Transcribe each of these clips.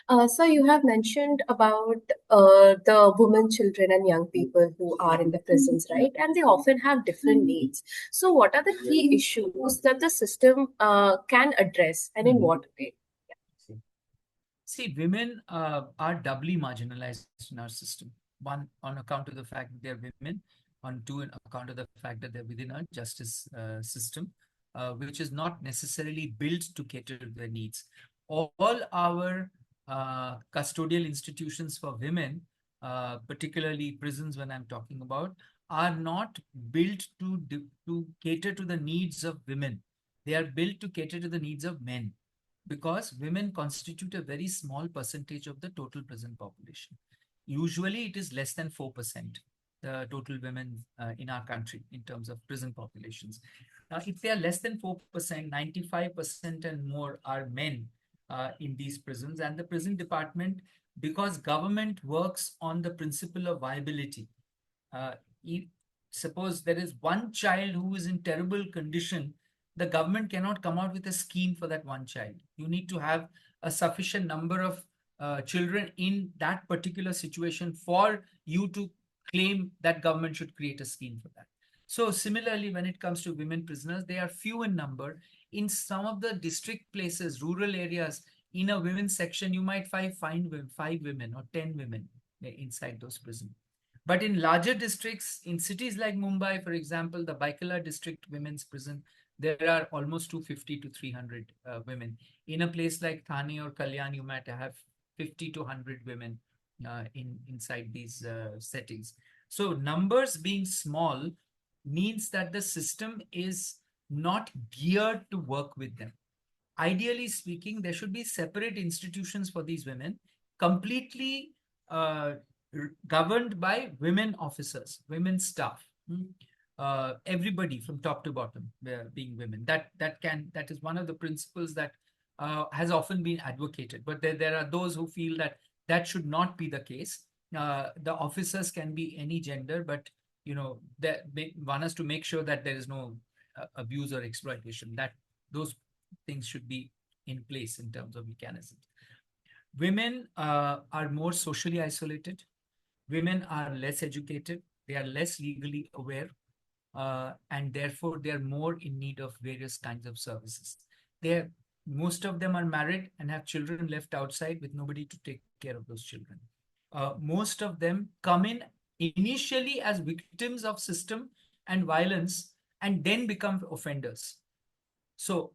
So you have mentioned about the women, children, and young people who are in the prisons, right? And they often have different needs. So what are the key issues that the system can address, and in what way? See, women are doubly marginalized in our system. One, on account of the fact that they're women, on two, on account of the fact that they're within our justice system, which is not necessarily built to cater to their needs. All our custodial institutions for women, particularly prisons, when I'm talking about, are not built to cater to the needs of women. They are built to cater to the needs of men, because women constitute a very small percentage of the total prison population. Usually, it is less than 4%, the total women in our country in terms of prison populations. Now, if they are less than 4%, 95% and more are men in these prisons. And the prison department, because government works on the principle of viability, uh, suppose there is one child who is in terrible condition, the government cannot come out with a scheme for that one child. You need to have a sufficient number of children in that particular situation for you to claim that government should create a scheme for that. So similarly, when it comes to women prisoners, they are few in number. In some of the district places, rural areas, in a women's section, you might find five women or 10 women inside those prisons. But in larger districts, in cities like Mumbai, for example, the Baikala district women's prison, there are almost 250 to 300 women. In a place like Thane or Kalyan, you might have 50 to 100 women inside these settings. So numbers being small means that the system is not geared to work with them. Ideally speaking, there should be separate institutions for these women, completely uh, governed by women officers, women staff. Everybody from top to bottom being women. That is one of the principles that has often been advocated. But there are those who feel that that should not be the case. The officers can be any gender, but they want us to make sure that there is no abuse or exploitation. That those things should be in place in terms of mechanisms. Women are more socially isolated. Women are less educated. They are less legally aware. And therefore, they are more in need of various kinds of services. Most of them are married and have children left outside with nobody to take care of those children. Most of them come in initially as victims of system and violence and then become offenders. So,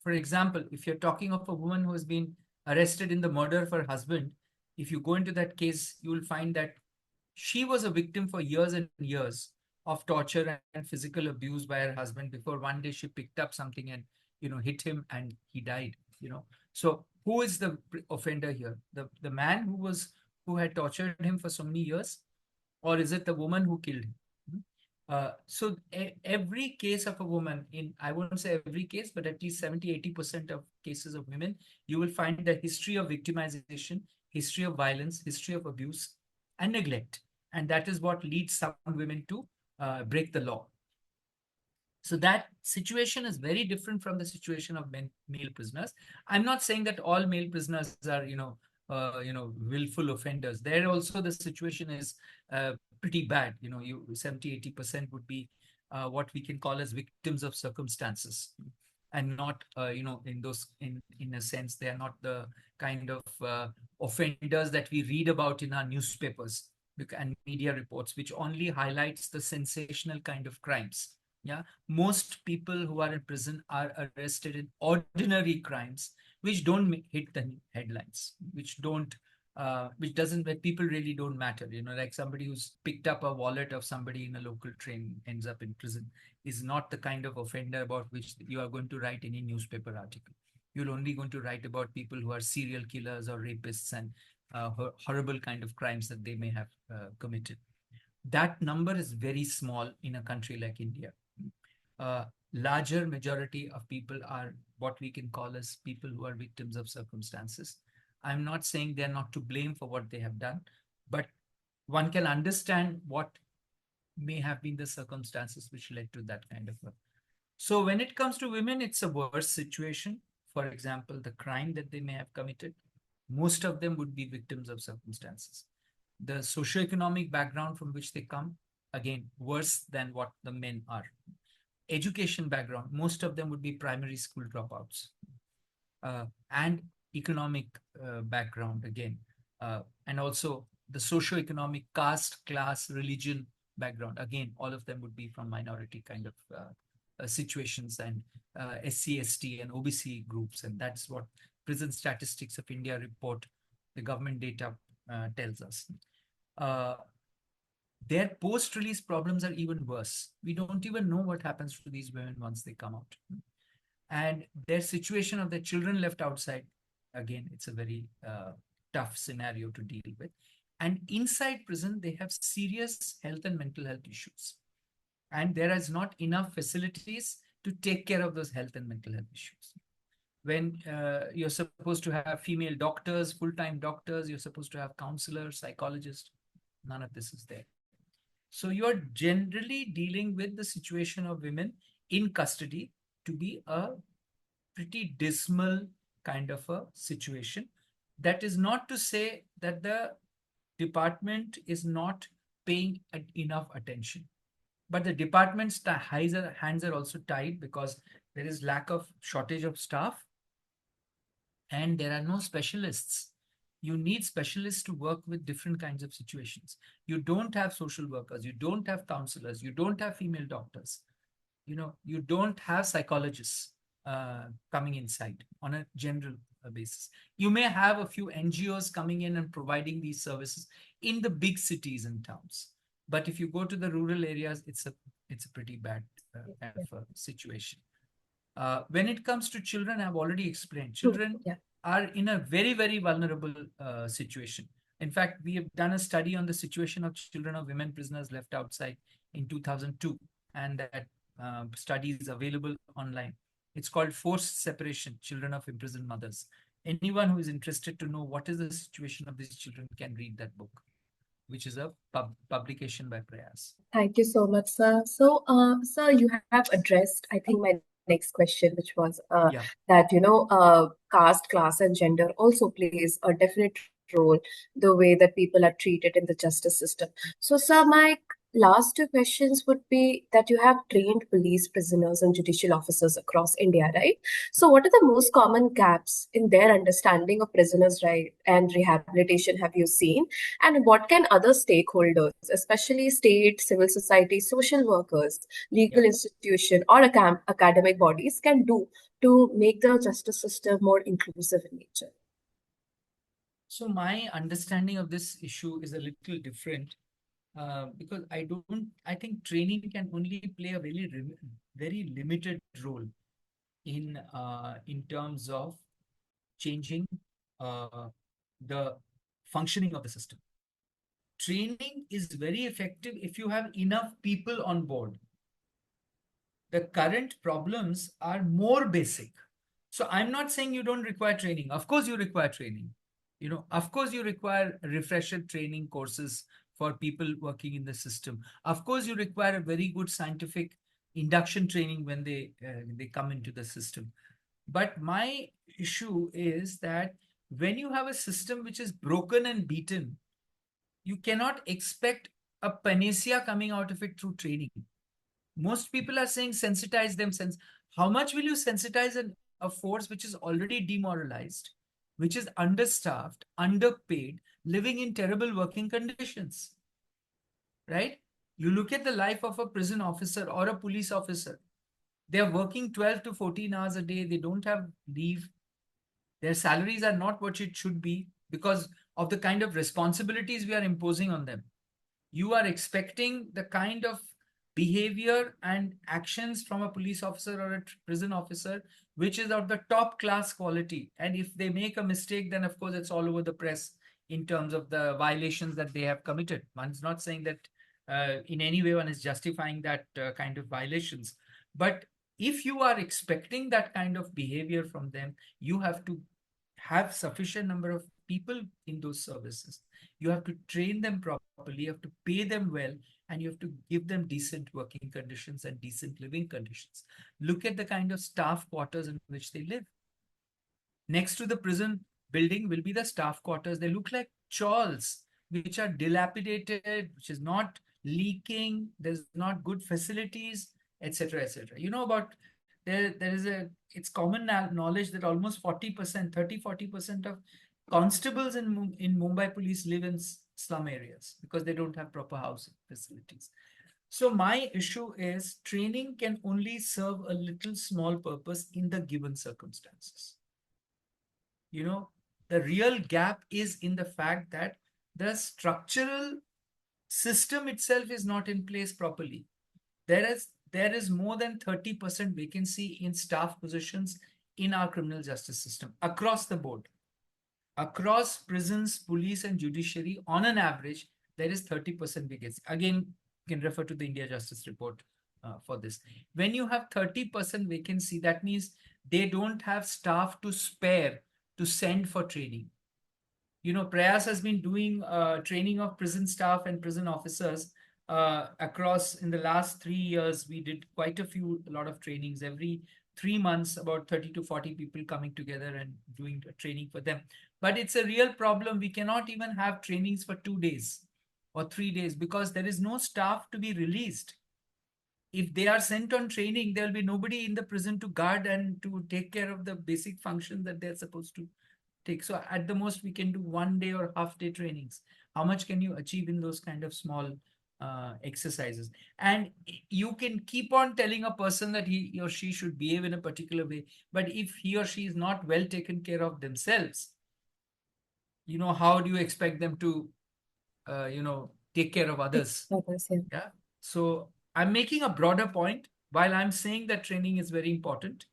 for example, if you're talking of a woman who has been arrested in the murder of her husband, if you go into that case, you will find that she was a victim for years and years of torture and physical abuse by her husband before one day she picked up something and hit him and he died. So who is the offender here? The man who had tortured him for so many years, or is it the woman who killed him? So every case of a woman, I won't say every case, but at least 70-80% of cases of women, you will find the history of victimization, history of violence, history of abuse, and neglect. And that is what leads some women to break the law. So that situation is very different from the situation of male prisoners. I'm not saying that all male prisoners are, willful offenders. There also the situation is pretty bad. 70-80% would be what we can call as victims of circumstances, and not, in a sense, they are not the kind of offenders that we read about in our newspapers and media reports, which only highlights the sensational kind of crimes. Yeah, most people who are in prison are arrested in ordinary crimes, which don't hit the headlines, which doesn't, where people really don't matter. Like somebody who's picked up a wallet of somebody in a local train ends up in prison is not the kind of offender about which you are going to write any newspaper article. You're only going to write about people who are serial killers or rapists and horrible kind of crimes that they may have committed. That number is very small in a country like India. Larger majority of people are what we can call as people who are victims of circumstances. I'm not saying they're not to blame for what they have done, but one can understand what may have been the circumstances which led to that kind of a. So when it comes to women, it's a worse situation. For example, the crime that they may have committed, most of them would be victims of circumstances. The socioeconomic background from which they come, again, worse than what the men are. Education background, most of them would be primary school dropouts. And economic background, again, and also the socio-economic caste, class, religion background, again, all of them would be from minority kind of situations, and SC, ST, and OBC groups. And that's what Prison Statistics of India report, the government data tells us. Their post-release problems are even worse. We don't even know what happens to these women once they come out. And their situation of their children left outside, again, it's a very tough scenario to deal with. And inside prison, they have serious health and mental health issues. And there is not enough facilities to take care of those health and mental health issues. When you're supposed to have female doctors, full-time doctors, you're supposed to have counselors, psychologists, none of this is there. So you're generally dealing with the situation of women in custody to be a pretty dismal kind of a situation. That is not to say that the department is not paying enough attention, but the department's hands are also tied because there is lack of shortage of staff and there are no specialists. You need specialists to work with different kinds of situations. You don't have social workers, you don't have counselors, you don't have female doctors, you don't have psychologists coming inside on a general basis. You may have a few NGOs coming in and providing these services in the big cities and towns, but if you go to the rural areas, it's a pretty bad kind of a situation. When it comes to children, I've already explained, children are in a very, very vulnerable situation. In fact, we have done a study on the situation of children of women prisoners left outside in 2002, and that study is available online. It's called Forced Separation, Children of Imprisoned Mothers. Anyone who is interested to know what is the situation of these children can read that book, which is a publication by Prayas. Thank you so much, sir. So, sir, you have addressed, I think, my next question, which was that, caste, class, and gender also plays a definite role, the way that people are treated in the justice system. So, sir, my last two questions would be that you have trained police, prisoners, and judicial officers across India, right? So, what are the most common gaps in their understanding of prisoners' right and rehabilitation have you seen? And what can other stakeholders, especially state, civil society, social workers, legal institution, or academic bodies can do to make the justice system more inclusive in nature? So my understanding of this issue is a little different because I think training can only play a very limited role in terms of changing the functioning of the system. Training is very effective if you have enough people on board. The current problems are more basic. So I'm not saying you don't require training. Of course you require training. Of course you require refresher training courses for people working in the system. Of course you require a very good scientific induction training when they come into the system. But my issue is that when you have a system which is broken and beaten, you cannot expect a panacea coming out of it through training. Most people are saying sensitize them. How much will you sensitize a force which is already demoralized, which is understaffed, underpaid, living in terrible working conditions? Right? You look at the life of a prison officer or a police officer. They are working 12 to 14 hours a day. They don't have leave. Their salaries are not what it should be because of the kind of responsibilities we are imposing on them. You are expecting the kind of behavior and actions from a police officer or a prison officer, which is of the top class quality. And if they make a mistake, then of course it's all over the press in terms of the violations that they have committed. One's not saying that in any way one is justifying that kind of violations. But if you are expecting that kind of behavior from them, you have to have sufficient number of people in those services. You have to train them properly, you have to pay them well, and you have to give them decent working conditions and decent living conditions. Look at the kind of staff quarters in which they live. Next to the prison, building will be the staff quarters. They look like chawls, which are dilapidated, which is not leaking, there's not good facilities, etc., etc. You know about there is a it's common knowledge that almost 40%, 30-40% of constables in Mumbai police live in slum areas because they don't have proper housing facilities. So my issue is training can only serve a little small purpose in the given circumstances. You know, the real gap is in the fact that the structural system itself is not in place properly. There is more than 30% vacancy in staff positions in our criminal justice system across the board. Across prisons, police, and judiciary, on an average, there is 30% vacancy. Again, you can refer to the India Justice Report for this. When you have 30% vacancy, that means they don't have staff to spare to send for training. You know, Prayas has been doing training of prison staff and prison officers across. In the last 3 years, we did quite a lot of trainings. Every 3 months, about 30 to 40 people coming together and doing training for them. But it's a real problem. We cannot even have trainings for 2 days or 3 days because there is no staff to be released. If they are sent on training, there will be nobody in the prison to guard and to take care of the basic functions that they're supposed to take. So at the most, we can do 1 day or half-day trainings. How much can you achieve in those kind of small exercises? And you can keep on telling a person that he or she should behave in a particular way, but if he or she is not well taken care of themselves, how do you expect them to, take care of others? Others, yeah. Yeah. So I'm making a broader point while I'm saying that training is very important.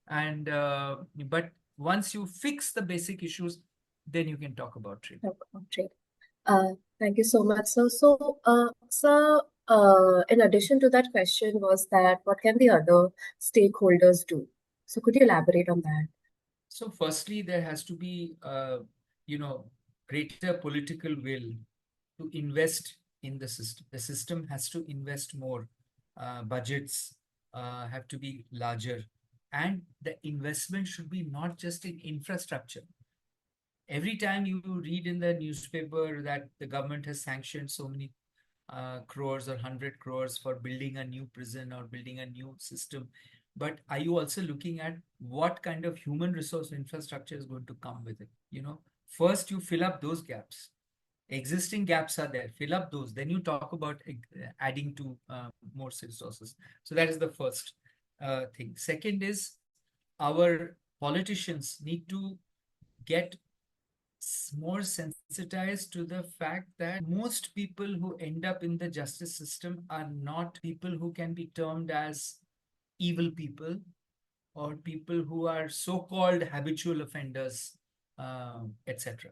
And but once you fix the basic issues, then you can talk about training. Okay. Thank you so much, sir. Sir, in addition to that question was that what can the other stakeholders do? So could you elaborate on that? So firstly, there has to be, greater political will to invest in the system. The system has to invest more. Budgets have to be larger. And the investment should be not just in infrastructure. Every time you read in the newspaper that the government has sanctioned so many crores or 100 crores for building a new prison or building a new system, but are you also looking at what kind of human resource infrastructure is going to come with it? First you fill up those gaps. Existing gaps are there, fill up those, then you talk about adding to more resources. So that is the first thing. Second is, our politicians need to get more sensitized to the fact that most people who end up in the justice system are not people who can be termed as evil people or people who are so-called habitual offenders, etc.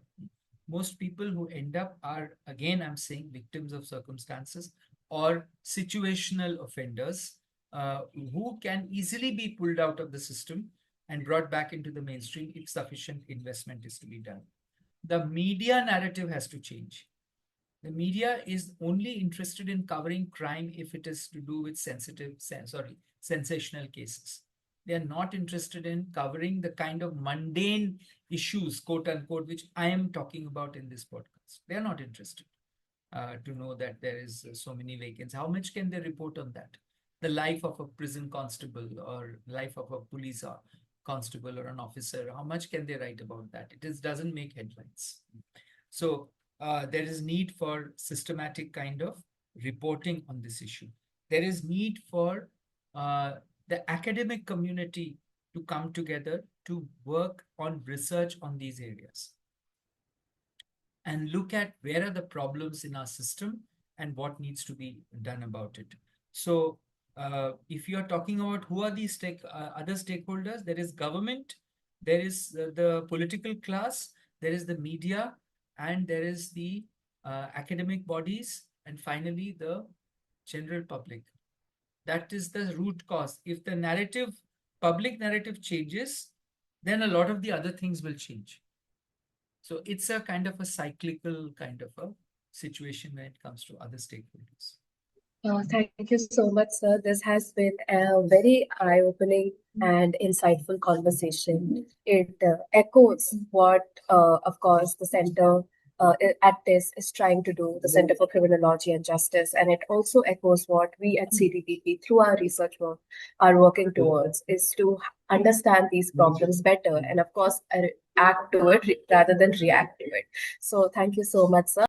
Most people who end up are, again, I'm saying, victims of circumstances or situational offenders who can easily be pulled out of the system and brought back into the mainstream if sufficient investment is to be done. The media narrative has to change. The media is only interested in covering crime if it is to do with sensational cases. They are not interested in covering the kind of mundane issues, quote unquote, which I am talking about in this podcast. They are not interested to know that there is so many vacancies. How much can they report on that? The life of a prison constable or life of a police constable or an officer, how much can they write about that? Doesn't make headlines. So there is need for systematic kind of reporting on this issue. There is need for the academic community to come together to work on research on these areas and look at where are the problems in our system and what needs to be done about it. So if you are talking about who are these other stakeholders, there is government, there is the political class, there is the media, and there is the academic bodies, and finally the general public. That is the root cause. If the public narrative changes, then a lot of the other things will change. So it's a kind of a cyclical kind of a situation when it comes to other stakeholders. Thank you so much, sir. This has been a very eye-opening and insightful conversation. It echoes what, of course, the center at this is trying to do, the Center for Criminology and Justice, and it also echoes what we at CDTP, through our research work, are working towards, is to understand these problems better and, of course, act to it rather than react to it. So, thank you so much, sir.